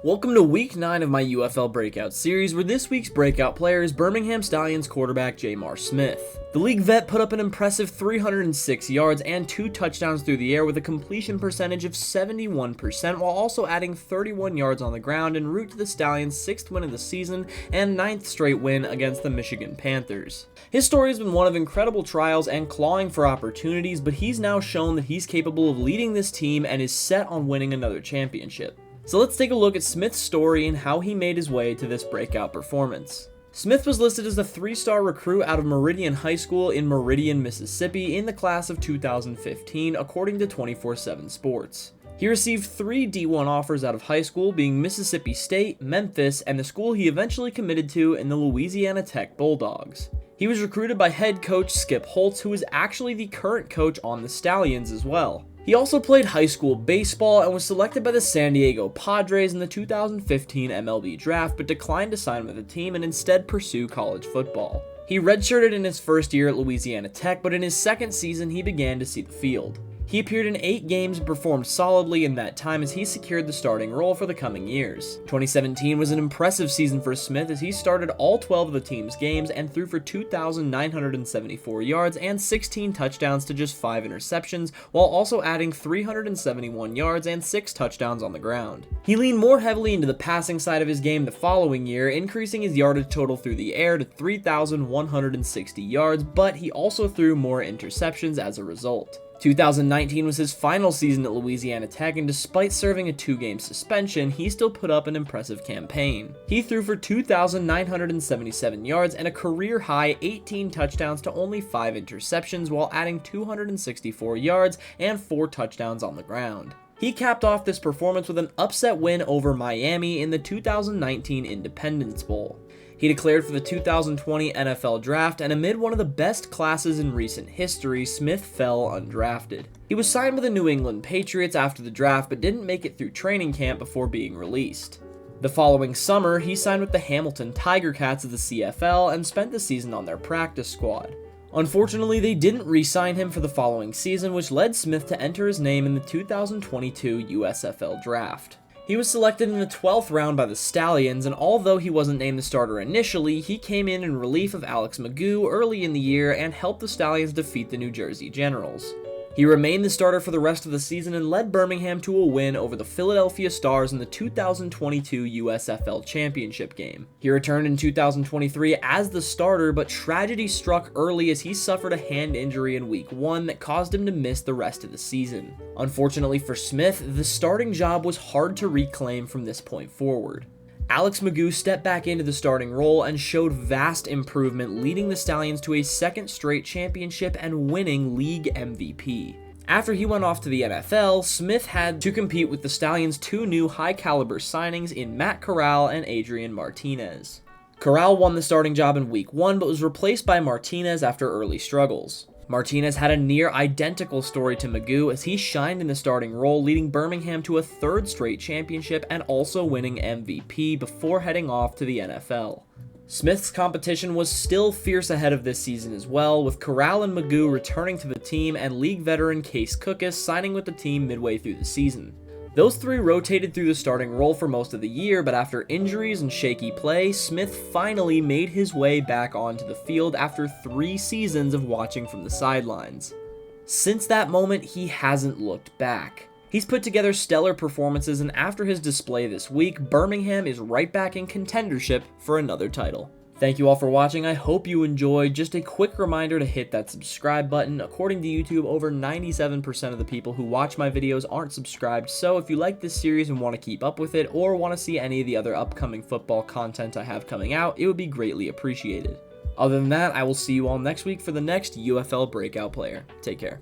Welcome to week 9 of my UFL Breakout series, where this week's breakout player is Birmingham Stallions quarterback J'Mar Smith. The league vet put up an impressive 306 yards and 2 touchdowns through the air with a completion percentage of 71%, while also adding 31 yards on the ground en route to the Stallions' 6th win of the season and 9th straight win against the Michigan Panthers. His story has been one of incredible trials and clawing for opportunities, but he's now shown that he's capable of leading this team and is set on winning another championship. So let's take a look at Smith's story and how he made his way to this breakout performance. Smith was listed as a 3-star recruit out of Meridian High School in Meridian, Mississippi in the class of 2015, according to 24/7 Sports. He received 3 D1 offers out of high school, being Mississippi State, Memphis, and the school he eventually committed to in the Louisiana Tech Bulldogs. He was recruited by head coach Skip Holtz, who is actually the current coach on the Stallions as well. He also played high school baseball and was selected by the San Diego Padres in the 2015 MLB draft, but declined to sign with the team and instead pursue college football. He redshirted in his first year at Louisiana Tech, but in his second season he began to see the field. He appeared in 8 games and performed solidly in that time as he secured the starting role for the coming years. 2017 was an impressive season for Smith as he started all 12 of the team's games and threw for 2,974 yards and 16 touchdowns to just 5 interceptions, while also adding 371 yards and 6 touchdowns on the ground. He leaned more heavily into the passing side of his game the following year, increasing his yardage total through the air to 3,160 yards, but he also threw more interceptions as a result. 2019 was his final season at Louisiana Tech, and despite serving a 2-game suspension, he still put up an impressive campaign. He threw for 2,977 yards and a career-high 18 touchdowns to only 5 interceptions, while adding 264 yards and 4 touchdowns on the ground. He capped off this performance with an upset win over Miami in the 2019 Independence Bowl. He declared for the 2020 NFL Draft, and amid one of the best classes in recent history, Smith fell undrafted. He was signed with the New England Patriots after the draft, but didn't make it through training camp before being released. The following summer, he signed with the Hamilton Tiger Cats of the CFL and spent the season on their practice squad. Unfortunately, they didn't re-sign him for the following season, which led Smith to enter his name in the 2022 USFL Draft. He was selected in the 12th round by the Stallions, and although he wasn't named the starter initially, he came in relief of Alex Magoo early in the year and helped the Stallions defeat the New Jersey Generals. He remained the starter for the rest of the season and led Birmingham to a win over the Philadelphia Stars in the 2022 USFL Championship game. He returned in 2023 as the starter, but tragedy struck early as he suffered a hand injury in week 1 that caused him to miss the rest of the season. Unfortunately for Smith, the starting job was hard to reclaim from this point forward. Alex Magoo stepped back into the starting role and showed vast improvement, leading the Stallions to a 2nd straight championship and winning league MVP. After he went off to the NFL, Smith had to compete with the Stallions' 2 new high-caliber signings in Matt Corral and Adrian Martinez. Corral won the starting job in week 1, but was replaced by Martinez after early struggles. Martinez had a near-identical story to Magoo as he shined in the starting role, leading Birmingham to a 3rd straight championship and also winning MVP before heading off to the NFL. Smith's competition was still fierce ahead of this season as well, with Corral and Magoo returning to the team and league veteran Case Cookus signing with the team midway through the season. Those 3 rotated through the starting role for most of the year, but after injuries and shaky play, Smith finally made his way back onto the field after 3 seasons of watching from the sidelines. Since that moment, he hasn't looked back. He's put together stellar performances, and after his display this week, Birmingham is right back in contendership for another title. Thank you all for watching. I hope you enjoyed. Just a quick reminder to hit that subscribe button. According to YouTube, over 97% of the people who watch my videos aren't subscribed, so if you like this series and want to keep up with it, or want to see any of the other upcoming football content I have coming out, it would be greatly appreciated. Other than that, I will see you all next week for the next UFL Breakout player. Take care.